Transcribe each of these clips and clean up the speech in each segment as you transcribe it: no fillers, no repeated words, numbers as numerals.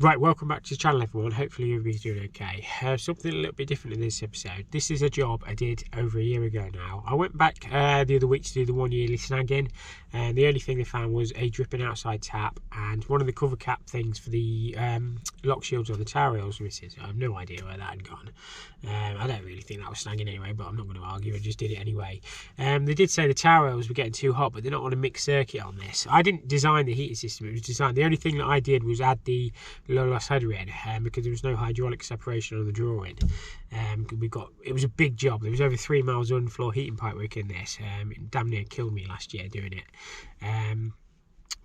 Right, welcome back to the channel everyone, hopefully everybody's doing okay. Something a little bit different in this episode. This is a job I did over a year ago now. I went back the other week to do the 1 yearly snagging, and the only thing they found was a dripping outside tap and one of the cover cap things for the lock shields on the tower rails misses. I have no idea where that had gone. I don't really think that was snagging anyway, but I'm not going to argue, I just did it anyway. They did say the tower rails were getting too hot, but they're not on a mixed circuit on this. I didn't design the heating system, it was designed. The only thing that I did was add the low loss header in because there was no hydraulic separation on the drawing. It was a big job. There was over 3 miles of underfloor heating pipework in this. It damn near killed me last year doing it.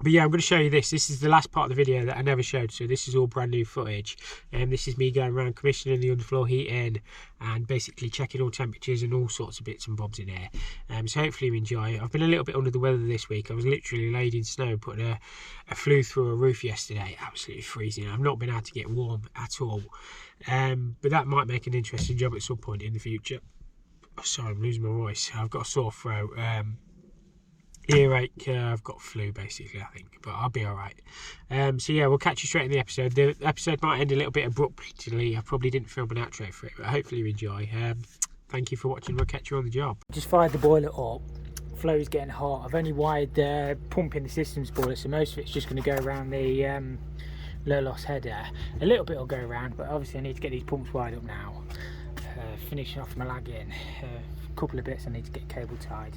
But yeah, I'm going to show you this. This is the last part of the video that I never showed, so this is all brand new footage. This is me going around commissioning the underfloor heating and basically checking all temperatures and all sorts of bits and bobs in here. So hopefully you enjoy it. I've been a little bit under the weather this week. I was literally laid in snow, putting a flue through a roof yesterday. Absolutely freezing. I've not been able to get warm at all. But that might make an interesting job at some point in the future. Oh, sorry, I'm losing my voice. I've got a sore throat. Earache, I've got flu basically, I think, but I'll be alright. So yeah, we'll catch you straight in the episode. The episode might end a little bit abruptly. I probably didn't film an outro for it, but hopefully you enjoy. Thank you for watching. We'll catch you on the job. Just fired the boiler up. Flow is getting hot. I've only wired the pump in the systems boiler, so most of it's just going to go around the low loss header. A little bit will go around, but obviously I need to get these pumps wired up now. Finishing off my lagging. A couple of bits I need to get cable tied.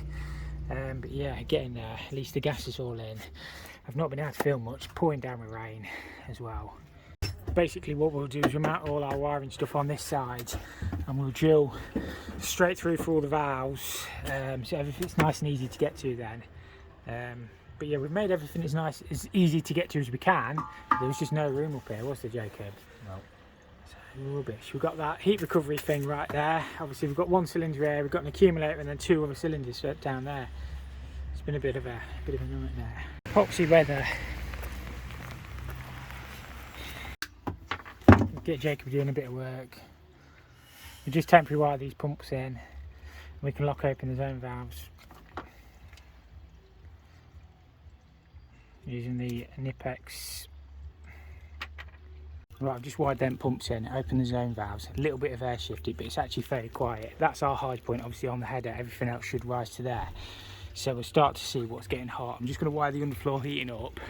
But yeah, getting there. At least the gas is all in. I've not been able to film much, pouring down with rain as well. Basically what we'll do is we'll mount all our wiring stuff on this side and we'll drill straight through for all the valves, so everything's nice and easy to get to then. But yeah, we've made everything as easy to get to as we can. There was just no room up here, was there, Jacob? No. Rubbish. We've got that heat recovery thing right there. Obviously we've got one cylinder here, we've got an accumulator and then 2 other cylinders down there. It's been a bit of a nightmare. Epoxy weather. Get Jacob doing a bit of work. We just temporarily wire these pumps in and we can lock open the zone valves using the Nipex. Right, I've just wired them pumps in, open the zone valves, a little bit of air shifted, but it's actually very quiet. That's our high point, obviously on the header, everything else should rise to there. So we'll start to see what's getting hot. I'm just going to wire the underfloor heating up,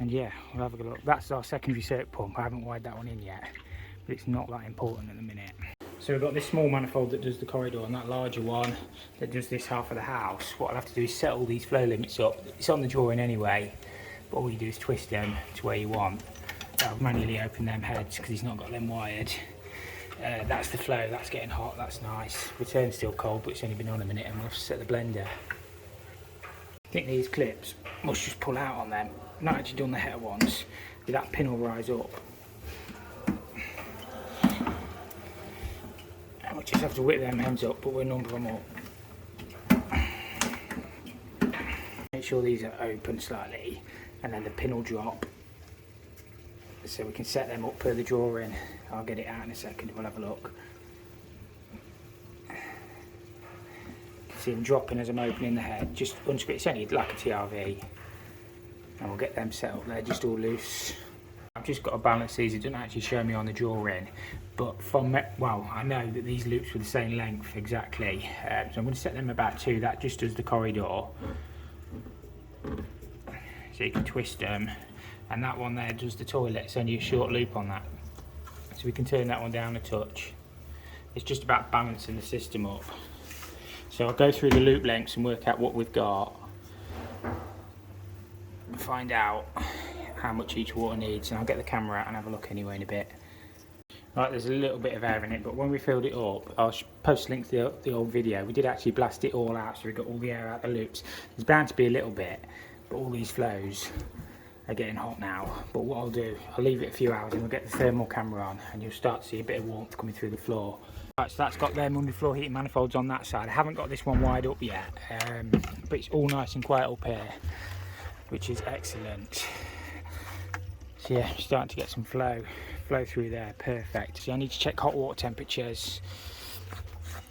and yeah, we'll have a look. That's our secondary circuit pump. I haven't wired that one in yet, but it's not that important at the minute. So we've got this small manifold that does the corridor and that larger one that does this half of the house. What I'll have to do is set all these flow limits up. It's on the drawing anyway, but all you do is twist them to where you want. I'll manually open them heads because he's not got them wired. That's the flow, that's getting hot, that's nice. Return's still cold, but it's only been on a minute and we'll set the blender. I think these clips must just pull out on them. I've not actually done the header ones, but that pin will rise up. And we'll just have to whip them ends up, but we'll number them up. Make sure these are open slightly, and then the pin will drop. So we can set them up per the drawing. I'll get it out in a second, we'll have a look. You can see them dropping as I'm opening the head. Just unscrew, it's only like a TRV. And we'll get them set up, they're just all loose. I've just got to balance these, it doesn't actually show me on the drawing. But well, I know that these loops were the same length exactly. So I'm going to set them about 2, that just does the corridor. So you can twist them. And that one there does the toilet, it's only a short loop on that. So we can turn that one down a touch. It's just about balancing the system up. So I'll go through the loop lengths and work out what we've got. Find out how much each water needs, and I'll get the camera out and have a look anyway in a bit. Right, there's a little bit of air in it, but when we filled it up, I'll post a link to the old video. We did actually blast it all out, so we got all the air out the loops. There's bound to be a little bit, but all these flows are getting hot now. But what I'll do, I'll leave it a few hours and we'll get the thermal camera on and you'll start to see a bit of warmth coming through the floor. Right, so that's got them underfloor heating manifolds on that side. I haven't got this one wired up yet, but it's all nice and quiet up here, which is excellent. So yeah, I'm starting to get some flow through there, perfect. So I need to check hot water temperatures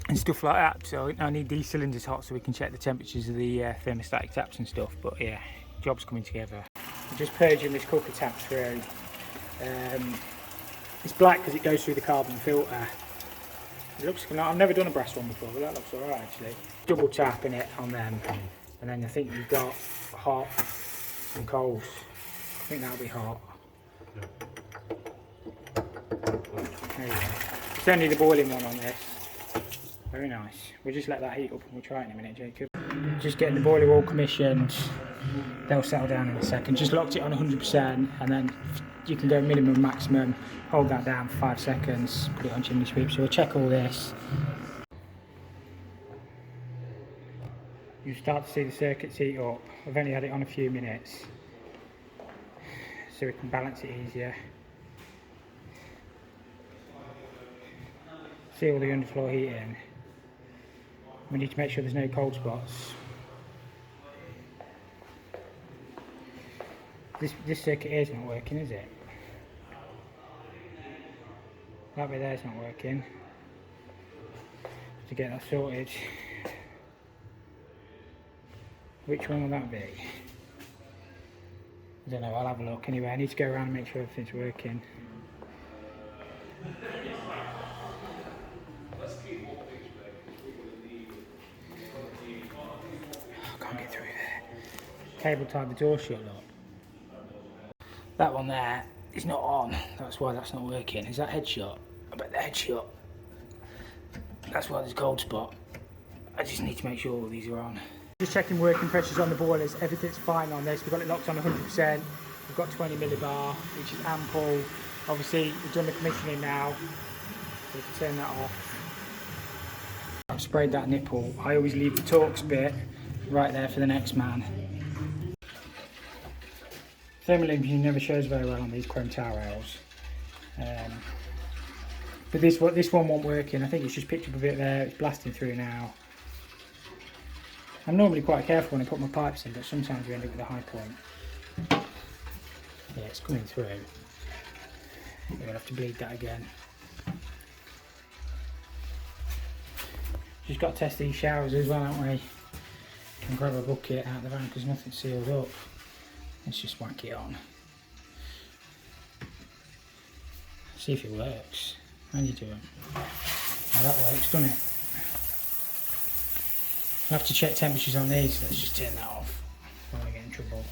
and stuff like that. So I need these cylinders hot so we can check the temperatures of the thermostatic taps and stuff. But yeah, job's coming together. I'm just purging this cooker tap through. It's black because it goes through the carbon filter. It looks like, I've never done a brass one before, but that looks alright actually. Double tapping it on them, and then I think you've got hot and cold. I think that'll be hot. There you go. It's only the boiling one on this. Very nice. We'll just let that heat up and we'll try it in a minute, Jacob. Just getting the boiler all commissioned. They'll settle down in a second. Just locked it on 100%, and then you can go minimum, maximum. Hold that down for 5 seconds. Put it on chimney sweep. So we'll check all this. You start to see the circuits heat up. I've only had it on a few minutes, so we can balance it easier. See all the underfloor heating. We need to make sure there's no cold spots. This circuit here is not working, is it? That bit there is not working. To get that sorted. Which one will that be? I don't know, I'll have a look anyway. I need to go around and make sure everything's working. I can't get through there. Cable tied the door shut, look. That one there is not on. That's why that's not working. Is that headshot? I bet the headshot. That's why there's a cold spot. I just need to make sure all these are on. Just checking working pressures on the boilers. Everything's fine on this. We've got it locked on 100%. We've got 20 millibar, which is ample. Obviously, we've done the commissioning now. So we can turn that off. I've sprayed that nipple. I always leave the Torx bit right there for the next man. Thermal imaging never shows very well on these chrome tower rails. But this one won't work in. I think it's just picked up a bit there. It's blasting through now. I'm normally quite careful when I put my pipes in, but sometimes we end up with a high point. Yeah, it's coming through. We're going to have to bleed that again. Just got to test these showers as well, haven't we? Can grab a bucket out of the van because nothing's sealed up. Let's just whack it on. See if it works. How do you do it? Oh, that works, doesn't it? I'll have to check temperatures on these. Let's just turn that off. I don't want to get in trouble.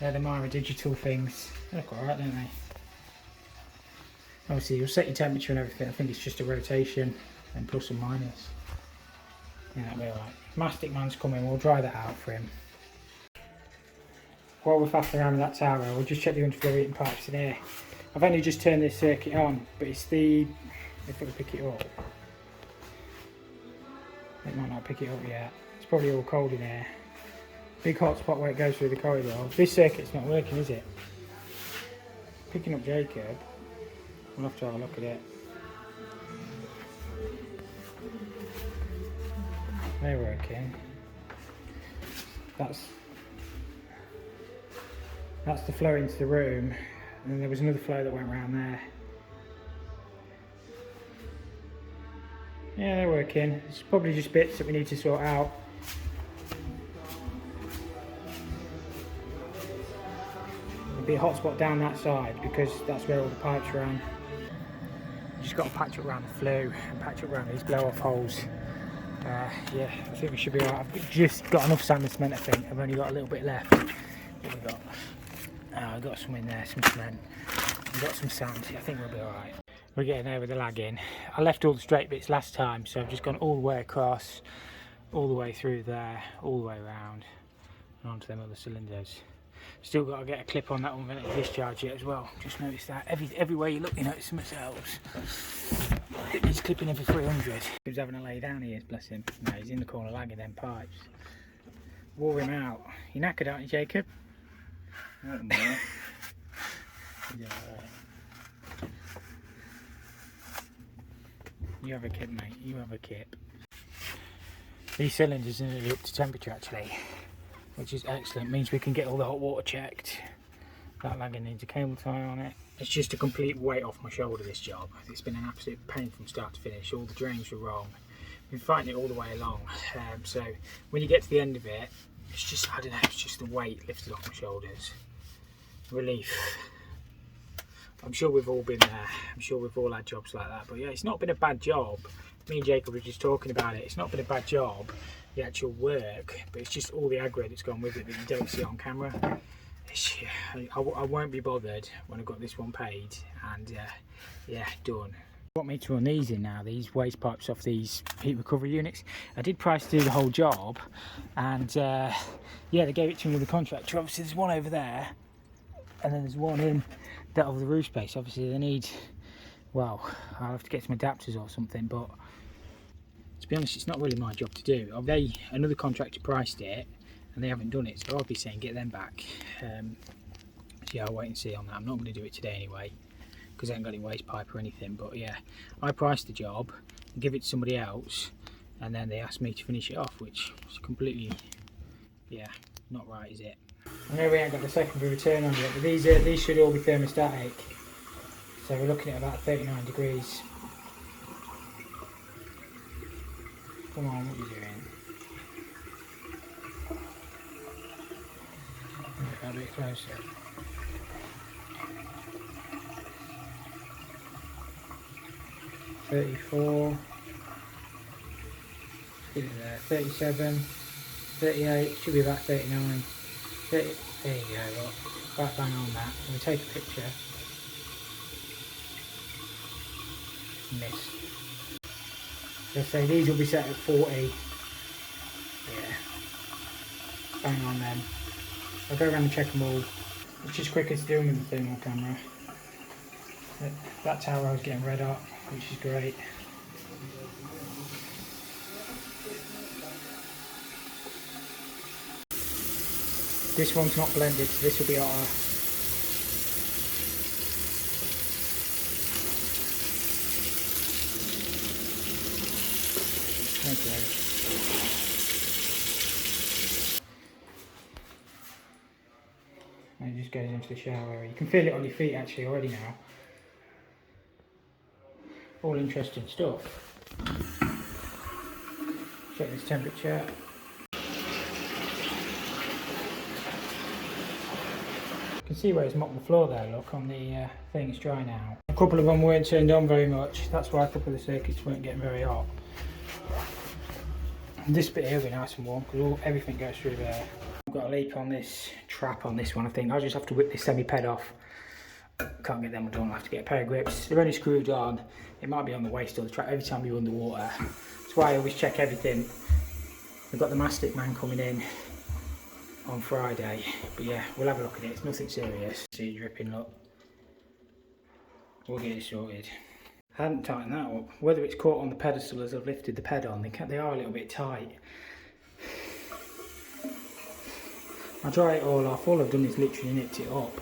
They're the Myra digital things. They look alright, don't they? Obviously, you'll set your temperature and everything. I think it's just a rotation and plus and minus. Yeah, that'll be alright. Mastic man's coming. We'll dry that out for him. While we're faffing around with that tower, we'll just check the underfloor heating pipes in here. I've only just turned this circuit on, but it's the... if it'll pick it up. It might not pick it up yet. It's probably all cold in here. Big hot spot where it goes through the corridor. This circuit's not working, is it? Picking up Jacob. We'll have to have a look at it. They're working. That's the flow into the room, and then there was another flow that went around there. Yeah, they're working. It's probably just bits that we need to sort out. There'll be a hot spot down that side because that's where all the pipes ran. Just got to patch up around the flue and patch up around these blow-off holes. Yeah, I think we should be alright. I've just got enough sand and cement, I think. I've only got a little bit left. What have we got? I've got some in there, some cement. We've got some sand. I think we'll be alright. We're getting there with the lagging. I left all the straight bits last time, so I've just gone all the way across, all the way through there, all the way around, and onto them other cylinders. Still got to get a clip on that unvented discharge yet as well. Just noticed that everywhere you look, you notice something else. It needs clipping every 300. He's having a lay down, he is, bless him. No, he's in the corner lagging them pipes. Wore him out. You're knackered, aren't you, Jacob? Yeah, you have a kip, mate. You have a kip. These cylinders are nearly up to temperature actually, which is excellent. Means we can get all the hot water checked. That lagging needs a cable tie on it. It's just a complete weight off my shoulder, this job. It's been an absolute pain from start to finish. All the drains were wrong. Been fighting it all the way along. So when you get to the end of it, it's just, I don't know, it's just the weight lifted off my shoulders. Relief. I'm sure we've all been there. I'm sure we've all had jobs like that. But yeah, it's not been a bad job. Me and Jacob were just talking about it. It's not been a bad job, the actual work, but it's just all the aggro that's gone with it that you don't see on camera. I won't be bothered when I've got this one paid, and yeah, done. I want me to run these in now, these waste pipes off these heat recovery units. I did price to do the whole job, and yeah, they gave it to me with the contractor. Obviously there's one over there, and then there's one in that of the roof space. Obviously they need, well, I'll have to get some adapters or something, but to be honest, it's not really my job to do. Another contractor priced it, and they haven't done it, so I'll be saying get them back. So yeah, I'll wait and see on that. I'm not going to do it today anyway, because I ain't got any waste pipe or anything. But yeah, I priced the job, give it to somebody else, and then they asked me to finish it off, which is completely, yeah, not right, is it? I know we ain't got the secondary return on yet, but these should all be thermostatic. So we're looking at about 39 degrees. Come on, what are you doing? A bit closer. $34. Get it there. 37. 38. Should be about 39. 30. There you go. Look, right bang on that. I'm going to take a picture. Miss. Let's say these will be set at 40. Yeah. Bang on them. I'll go around and check them all. It's just quicker to do them with the thermal camera. That tower was getting red hot, which is great. This one's not blended, so this will be hotter. Okay. And it just goes into the shower area. You can feel it on your feet actually already now. All interesting stuff. Check this temperature. You can see where it's mopped the floor there, look, on the thing. It's dry now. A couple of them weren't turned on very much. That's why a couple of the circuits weren't getting very hot. And this bit here will be nice and warm because everything goes through there. I've got a leak on this trap on this one, I think. I'll just have to whip this semi-ped off. Can't get them done, I'll have to get a pair of grips. They're only screwed on. It might be on the waist or the trap every time you're underwater. That's why I always check everything. I've got the mastic man coming in on Friday. But yeah, we'll have a look at it. It's nothing serious. See it dripping, look. We'll get it sorted. I hadn't tightened that up. Whether it's caught on the pedestal as I've lifted the ped on, they are a little bit tight. I'll dry it all off. All I've done is literally nipped it up.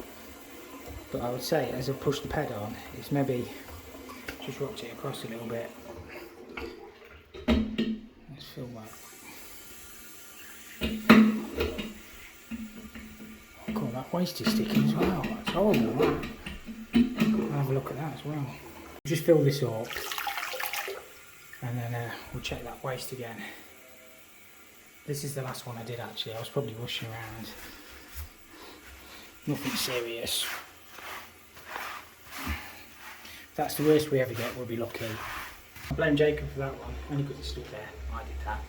But I would say as I've pushed the ped on, it's maybe just rocked it across a little bit. Let's film that. Oh god, that waste is sticking as well. That's horrible, that. I'll have a look at that as well. Just fill this up and then we'll check that waste again. This is the last one I did actually. I was probably rushing around. Nothing serious. If that's the worst we ever get, we'll be lucky. I blame Jacob for that one, only because it stood there. I did that.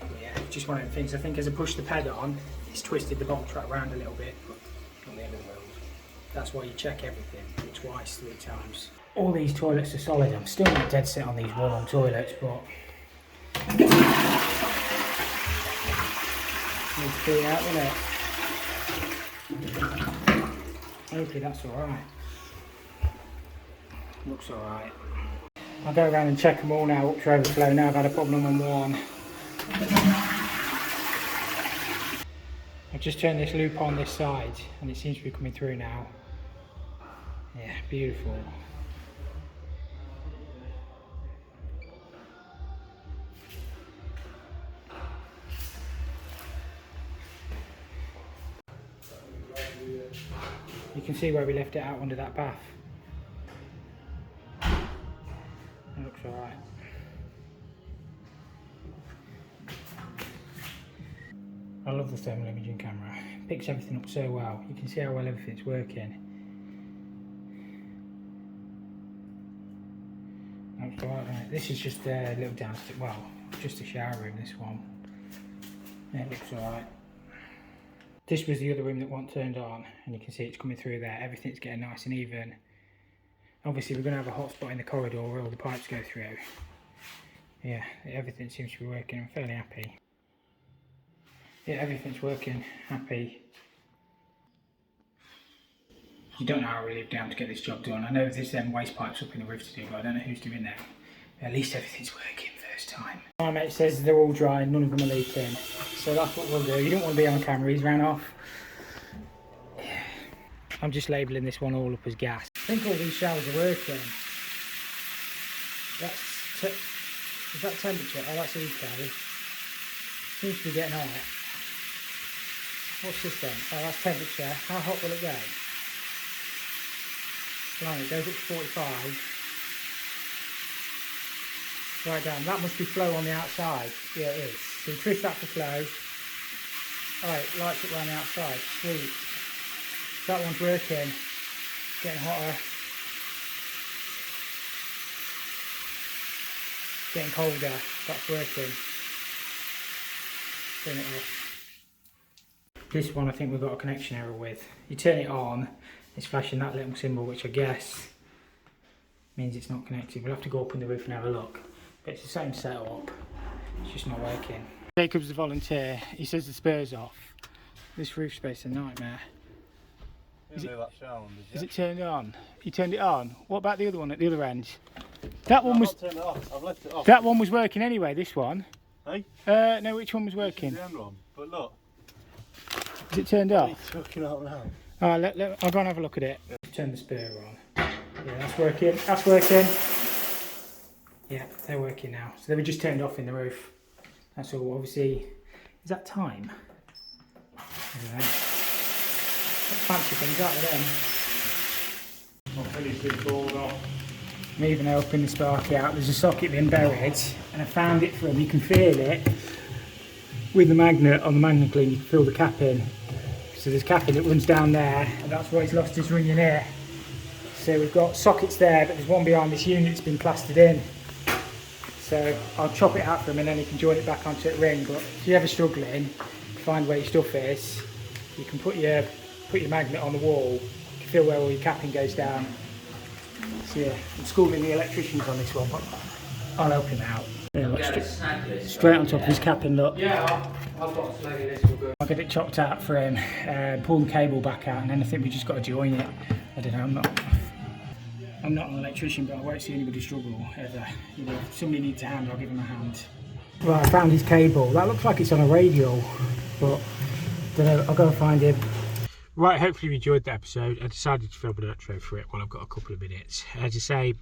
But yeah, just one of the things. I think as I pushed the ped on, it's twisted the bottom track round a little bit, but not the end of the world. That's why you check everything twice, 3 times. All these toilets are solid. I'm still not dead set on these wall-on toilets, but need to clean out, won't it? Hopefully that's alright. Looks alright. I'll go around and check them all now up to overflow. Now I've had a problem on one. I've just turned this loop on this side and it seems to be coming through now. Yeah, beautiful. You can see where we left it out under that bath. It looks alright. I love the thermal imaging camera. It picks everything up so well. You can see how well everything's working. looks alright, doesn't it? This is just a little downstairs, well, just a shower room, this one. Yeah, it looks alright. This was the other room that wasn't turned on, and you can see it's coming through there. Everything's getting nice and even. Obviously we're going to have a hot spot in the corridor where all the pipes go through. Yeah, everything seems to be working. I'm fairly happy. Yeah, everything's working. Happy. You don't know how I live down to get this job done. I know there's waste pipes up in the roof to do, but I don't know who's doing them. At least everything's working first time. My mate says they're all dry and none of them are leaking. So that's what we'll do. You don't want to be on camera, he's ran off. Yeah. I'm just labelling this one all up as gas. I think all these showers are working. Is that temperature? Oh, that's eco. Seems to be getting hot. What's this then? Oh, that's temperature. How hot will it go? Blimey, it goes up to 45. Right down. That must be flow on the outside. Yeah, it is. So you twist that for flow. Alright, lights up around the outside. Sweet. That one's working. Getting hotter. Getting colder. That's working. Turn it off. This one I think we've got a connection error with. You turn it on, it's flashing that little symbol, which I guess means it's not connected. We'll have to go up on the roof and have a look. But it's the same setup, it's just not working. Jacob's the volunteer, he says the spur's off. This roof space is a nightmare. Is it turned on? You turned it on? What about the other one at the other end? That one was. I've off. I've left it off. That one was working anyway, this one. Hey? No, which one was working? The end one. But look. Is it turned off? It's fucking out now. Alright, I'll go and have a look at it. Turn the spur on. Yeah, that's working. That's working. Yeah, they're working now. So they were just turned off in the roof. That's all. Obviously, is that time? I don't know. Fancy things out of them. I'll finish this board off. I'm even opening the Sparky out. There's a socket been buried, and I found it for him. You can feel it with the magnet on the magnet clean. You can feel the cap in. So there's cap in that runs down there, and that's why he's lost his ring in here. So we've got sockets there, but there's one behind this unit that's been plastered in. So I'll chop it out for him, and then he can join it back onto the ring. But if you're ever struggling to find where your stuff is, you can put your magnet on the wall. You can feel where all your capping goes down. So yeah, I'm schooling the electricians on this one, but I'll help him out. Yeah, look, straight on top of his capping, look. Yeah, I've got to snag this. I'll get it chopped out for him, pull the cable back out, and then I think we just got to join it. I don't know, I'm not an electrician, but I won't see anybody struggle ever. You know, if somebody needs a hand, I'll give him a hand. Right, I found his cable. That looks like it's on a radial, but I don't know, I'll go and find him. Right, hopefully you enjoyed the episode. I decided to film an outro for it while I've got a couple of minutes. As I say,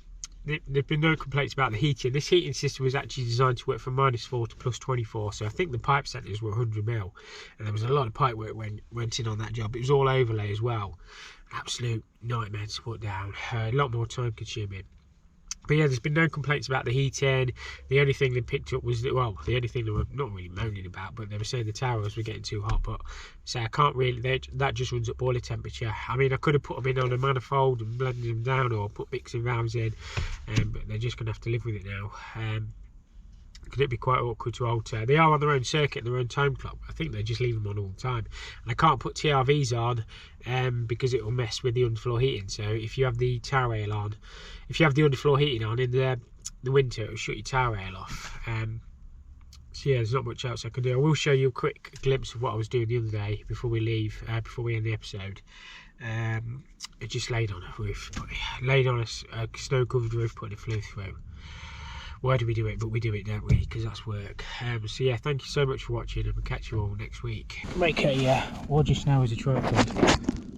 there've been no complaints about the heating. This heating system was actually designed to work from -4 to +24, so I think the pipe centers were 100mm, and there was a lot of pipe work went in on that job. It was all overlay as well. Absolute nightmare to put down, a lot more time consuming. But yeah, there's been no complaints about the heating. The only thing they picked up was that, well, the only thing they were not really moaning about, but they were saying the towers were getting too hot. But say I can't really, that just runs at boiler temperature. I mean, I could have put them in on a manifold and blended them down, or put mixing valves in, but they're just going to have to live with it now. Could it be quite awkward to alter? They are on their own circuit, their own time clock. I think they just leave them on all the time, and I can't put TRVs on because it will mess with the underfloor heating. So if you have the tower rail on, if you have the underfloor heating on in the winter, it will shut your tower rail off. So yeah, there's not much else I can do. I will show you a quick glimpse of what I was doing the other day before we leave, before we end the episode. It just laid on a roof, laid on a snow-covered roof, putting a flue through. Why do we do it? But we do it, don't we? Because that's work. So yeah, thank you so much for watching, and we'll catch you all next week. Make a just now as a tripod.